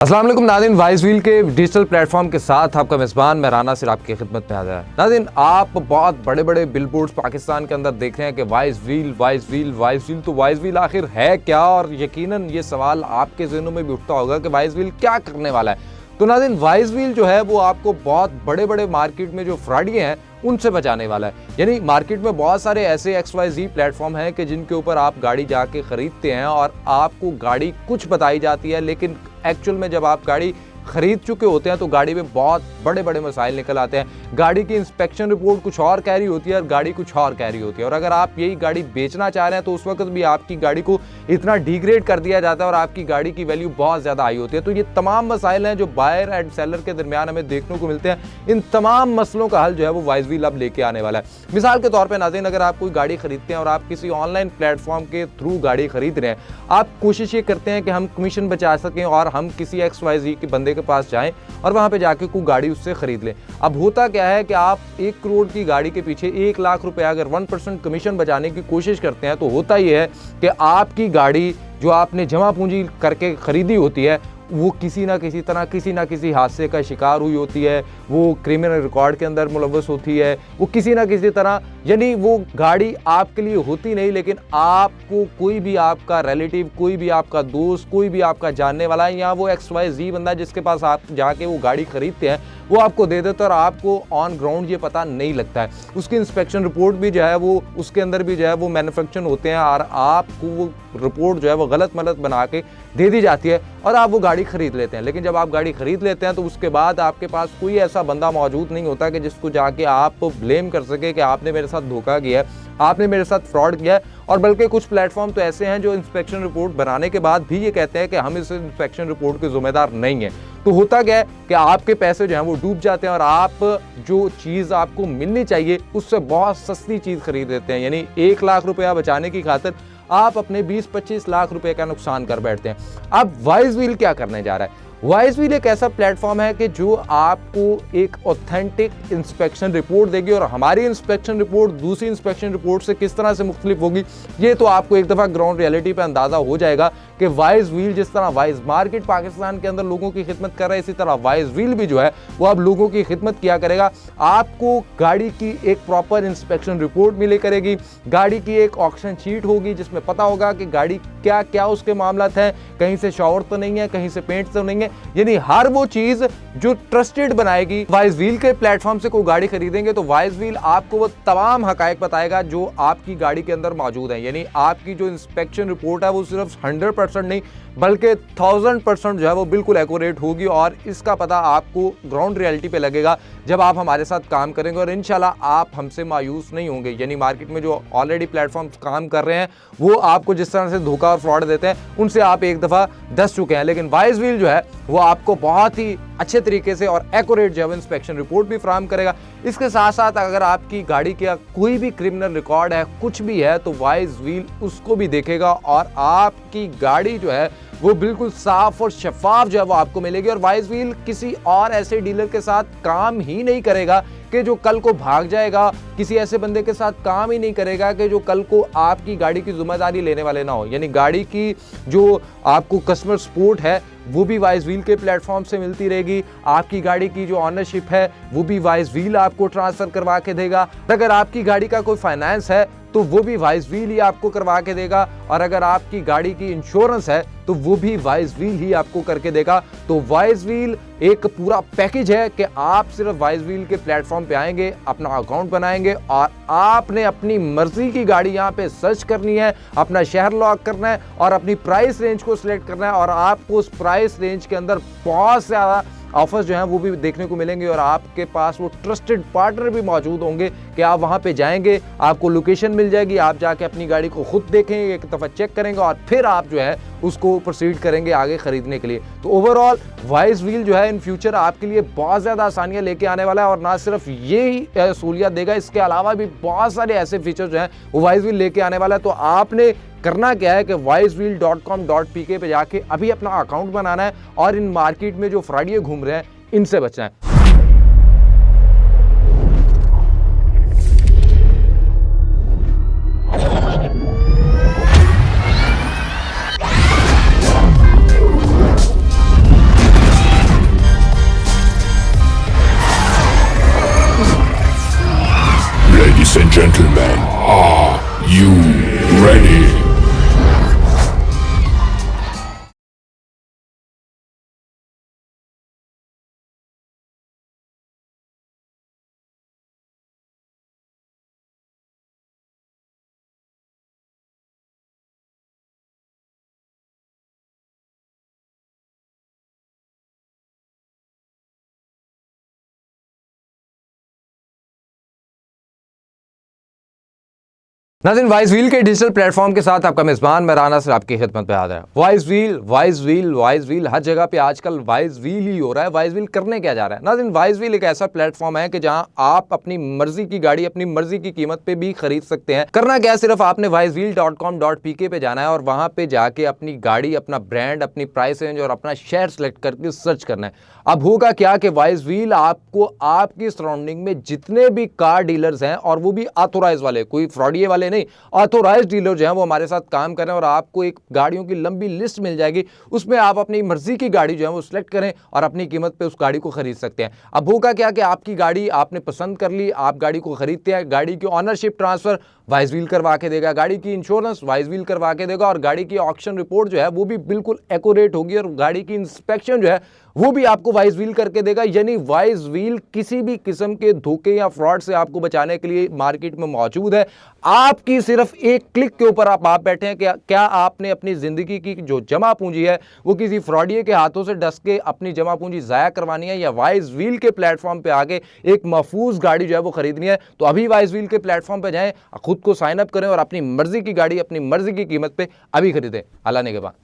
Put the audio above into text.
अस्सलाम वालेकुम नाज़रीन, वाइज व्हील के डिजिटल प्लेटफॉर्म के साथ आपका मेज़बान मैं राना सिर आपकी खिदमत में हाज़िर है। नाज़रीन, आप बहुत बड़े बड़े बिलबोर्ड्स पाकिस्तान के अंदर देख रहे हैं कि wise wheel wise wheel wise wheel. तो वाइज व्हील आखिर है क्या, और यकीनन ये सवाल आपके ज़हनों में भी उठता होगा कि वाइज व्हील क्या करने वाला है। तो नाज़रीन, वाइज व्हील जो है वो आपको बहुत बड़े बड़े मार्केट में जो फ्रॉडिये हैं उनसे बचाने वाला है। यानी मार्केट में बहुत सारे ऐसे XYZ प्लेटफॉर्म हैं कि जिनके ऊपर आप गाड़ी जाके ख़रीदते हैं और आपको गाड़ी कुछ बताई जाती है, लेकिन एक्चुअल में जब आप गाड़ी खरीद चुके होते हैं तो गाड़ी में बहुत बड़े बड़े मसाइल निकल आते हैं। गाड़ी की इंस्पेक्शन रिपोर्ट कुछ और कह रही होती है और गाड़ी कुछ और कह रही होती है। और अगर आप यही गाड़ी बेचना चाह रहे हैं तो उस वक्त भी आपकी गाड़ी को इतना डिग्रेड कर दिया जाता है और आपकी गाड़ी की वैल्यू बहुत ज़्यादा हाई होती है। तो ये तमाम मसाइल हैं जो बायर एंड सेलर के दरमियान हमें देखने को मिलते हैं। इन तमाम मसलों का हल जो है वो वाइज व्हील अब लेके आने वाला है। मिसाल के तौर पर नाज़रीन, अगर आप कोई गाड़ी खरीदते हैं और आप किसी ऑनलाइन प्लेटफॉर्म के थ्रू गाड़ी खरीद रहे हैं, आप कोशिश ये करते हैं कि हम कमीशन बचा सकें और हम किसी XYZ के बंदे के पास जाएं और वहां पे जाके कोई गाड़ी उससे खरीद लें। अब होता क्या है कि आप 1 करोड़ की गाड़ी के पीछे 1 लाख रुपए अगर 1% कमीशन बचाने की कोशिश करते हैं तो होता ही है कि आपकी गाड़ी जो आपने जमा पूंजी करके खरीदी होती है वो किसी ना किसी तरह किसी ना किसी हादसे का शिकार हुई होती है, वो क्रिमिनल रिकॉर्ड के अंदर मुलव्वस होती है, वो किसी ना किसी तरह, यानी वो गाड़ी आपके लिए होती नहीं, लेकिन आपको कोई भी आपका रिलेटिव, कोई भी आपका दोस्त, कोई भी आपका जानने वाला है या वो XYZ बंदा जिसके पास आप जाके वो गाड़ी खरीदते हैं वो आपको दे देता है और आपको ऑन ग्राउंड ये पता नहीं लगता है। उसकी इंस्पेक्शन रिपोर्ट भी जो है वो उसके अंदर भी जो है वो मैन्युफैक्चर होते हैं और आपको वो रिपोर्ट जो है वो गलत मलत बना के दे दी जाती है और आप वो गाड़ी खरीद लेते हैं। लेकिन जब आप गाड़ी खरीद लेते हैं तो उसके बाद आपके पास कोई ऐसा बंदा मौजूद नहीं होता कि जिसको जाके आप ब्लेम कर सके कि आपने मेरे साथ धोखा किया है, आपने मेरे साथ फ्रॉड किया है। और बल्कि कुछ प्लेटफॉर्म तो ऐसे हैं जो इंस्पेक्शन रिपोर्ट बनाने के बाद भी ये कहते हैं कि हम इस इंस्पेक्शन रिपोर्ट के जिम्मेदार नहीं हैं। तो होता क्या है कि आपके पैसे जो हैं वो डूब जाते हैं और आप जो चीज़ आपको मिलनी चाहिए उससे बहुत सस्ती चीज़ खरीद लेते हैं। यानी 1 लाख रुपया बचाने की खातिर आप अपने 20-25 लाख रुपए का नुकसान कर बैठते हैं। अब वाइज व्हील क्या करने जा रहा है? वाइज व्हील एक ऐसा प्लेटफॉर्म है कि जो आपको एक ऑथेंटिक इंस्पेक्शन रिपोर्ट देगी और हमारी इंस्पेक्शन रिपोर्ट दूसरी इंस्पेक्शन रिपोर्ट से किस तरह से मुख्तलिफ होगी ये तो आपको एक दफ़ा ग्राउंड रियलिटी पे अंदाज़ा हो जाएगा कि वाइज व्हील जिस तरह वाइज मार्केट पाकिस्तान के अंदर लोगों की खिदमत कर रहा है, इसी तरह वाइज व्हील भी जो है वो अब लोगों की खिदमत किया करेगा। आपको गाड़ी की एक प्रॉपर इंस्पेक्शन रिपोर्ट मिले करेगी, गाड़ी की एक ऑक्शन शीट होगी जिसमें पता होगा कि गाड़ी क्या क्या उसके मामलात हैं, कहीं से शॉवर तो नहीं है, कहीं से पेंट तो नहीं है, यानी हर वो चीज जो ट्रस्टेड बनाएगी। वाइज व्हील के प्लेटफॉर्म से कोई गाड़ी खरीदेंगे तो वाइज व्हील आपको वो तमाम हकायक बताएगा जो आपकी गाड़ी के अंदर मौजूद है। यानी आपकी जो इंस्पेक्शन रिपोर्ट है वो सिर्फ 100% नहीं बल्कि 1000% जो है वो बिल्कुल एक्यूरेट होगी और इसका पता आपको ग्राउंड रियलिटी पे लगेगा जब आप हमारे साथ काम करेंगे और इंशाल्लाह आप हमसे मायूस नहीं होंगे। यानी मार्केट में जो ऑलरेडी प्लेटफॉर्म्स काम कर रहे हैं वो आपको जिस तरह से धोखा और फ्रॉड देते हैं उनसे आप एक दफ़ा दस चुके हैं, लेकिन वाइज व्हील जो है वो आपको बहुत ही अच्छे तरीके से और एक्यूरेट जो है इंस्पेक्शन रिपोर्ट भी फराहम करेगा। इसके साथ साथ अगर आपकी गाड़ी का कोई भी क्रिमिनल रिकॉर्ड है, कुछ भी है, तो वाइज व्हील उसको भी देखेगा और आपकी गाड़ी जो है वो बिल्कुल साफ और शफाफ जो है वो आपको मिलेगी। और वाइज व्हील किसी और ऐसे डीलर के साथ काम ही नहीं करेगा कि जो कल को भाग जाएगा, किसी ऐसे बंदे के साथ काम ही नहीं करेगा कि जो कल को आपकी गाड़ी की जिम्मेदारी लेने वाले ना हो। यानी गाड़ी की जो आपको कस्टमर सपोर्ट है वो भी वाइज व्हील के प्लेटफॉर्म से मिलती रहेगी, आपकी गाड़ी की जो ऑनरशिप है वो भी वाइज व्हील आपको ट्रांसफर करवा के देगा। अगर आपकी गाड़ी का कोई फाइनेंस है तो वो भी वाइज व्हील ही आपको करवा के देगा और अगर आपकी गाड़ी की इंश्योरेंस है तो वो भी वाइज व्हील ही आपको करके देगा। तो वाइज व्हील एक पूरा पैकेज है कि आप सिर्फ वाइज व्हील के प्लेटफॉर्म पे आएंगे, अपना अकाउंट बनाएंगे और आपने अपनी मर्जी की गाड़ी यहाँ पे सर्च करनी है, अपना शहर लॉक करना है और अपनी प्राइस रेंज को सिलेक्ट करना है और आपको उस प्राइस रेंज के अंदर बहुत ज़्यादा ऑफर्स जो हैं वो भी देखने को मिलेंगे और आपके पास वो ट्रस्टेड पार्टनर भी मौजूद होंगे कि आप वहाँ पे जाएंगे, आपको लोकेशन मिल जाएगी, आप जाके अपनी गाड़ी को खुद देखेंगे, एक दफ़ा चेक करेंगे और फिर आप जो है उसको प्रोसीड करेंगे आगे खरीदने के लिए। तो ओवरऑल वाइज व्हील जो है इन फ्यूचर आपके लिए बहुत ज़्यादा आसानियाँ लेके आने वाला है और ना सिर्फ ये ही सहूलियत देगा, इसके अलावा भी बहुत सारे ऐसे फीचर जो हैं वो वाइज व्हील लेके आने वाला है। तो आपने करना क्या है कि wisewheel.com.pk पे जाके अभी अपना अकाउंट बनाना है और इन मार्केट में जो फ्रॉडिये घूम रहे हैं इनसे बचना है। Ladies and gentlemen, are you ready? नाज़रीन, वाइज व्हील के डिजिटल प्लेटफॉर्म के साथ आपका मेज़बान मैं राना सर आपकी खिदमत में हाज़िर है। Wise wheel wise wheel wise wheel, हर जगह पे आजकल वाइज व्हील ही हो रहा है। वाइज व्हील करने क्या जा रहा है? नाज़रीन, वाइज व्हील एक ऐसा प्लेटफॉर्म है कि जहां आप अपनी मर्जी की गाड़ी अपनी मर्जी की कीमत पे भी खरीद सकते हैं। करना क्या है, सिर्फ आपने wisewheel.com.pk पे जाना है और वहां पे जाके अपनी गाड़ी, अपना ब्रांड, अपनी प्राइस रेंज और अपना शहर सेलेक्ट करके सर्च करना है। अब होगा क्या कि वाइज व्हील आपको आपकी सराउंडिंग में जितने भी कार डीलर्स हैं, और वो भी ऑथोराइज वाले, कोई फ्रॉडिये वाले नहीं, ऑथोराइज डीलर जो हैं वो हमारे साथ काम कर रहे हैं, और आपको एक गाड़ियों की लंबी लिस्ट मिल जाएगी। उसमें आप अपनी मर्जी की गाड़ी जो है वो सिलेक्ट करें और अपनी कीमत पे उस गाड़ी को खरीद सकते हैं। अब होगा क्या कि आपकी गाड़ी आपने पसंद कर ली, आप गाड़ी को खरीदते हैं, गाड़ी की ऑनरशिप ट्रांसफर वाइज व्हील करवा के देगा, गाड़ी की इंश्योरेंस वाइज व्हील करवा के देगा, और गाड़ी की ऑक्शन रिपोर्ट जो है वो भी बिल्कुल एक्यूरेट होगी, और गाड़ी की इंस्पेक्शन जो है वो भी आपको वाइज व्हील करके देगा। यानी वाइज व्हील किसी भी किस्म के धोखे या फ्रॉड से आपको बचाने के लिए मार्केट में मौजूद है। आपकी सिर्फ एक क्लिक के ऊपर आप बैठे हैं कि क्या आपने अपनी जिंदगी की जो जमा पूंजी है वो किसी फ्रॉडिये के हाथों से डस के अपनी जमा पूंजी जाया करवानी है, या वाइज व्हील के प्लेटफॉर्म पे आके एक महफूज गाड़ी जो है वो खरीदनी है। तो अभी वाइज व्हील के प्लेटफॉर्म पे जाएं, खुद को साइन अप करें और अपनी मर्जी की गाड़ी अपनी मर्जी की कीमत पे अभी खरीदें। अल्लाह ने के बाद।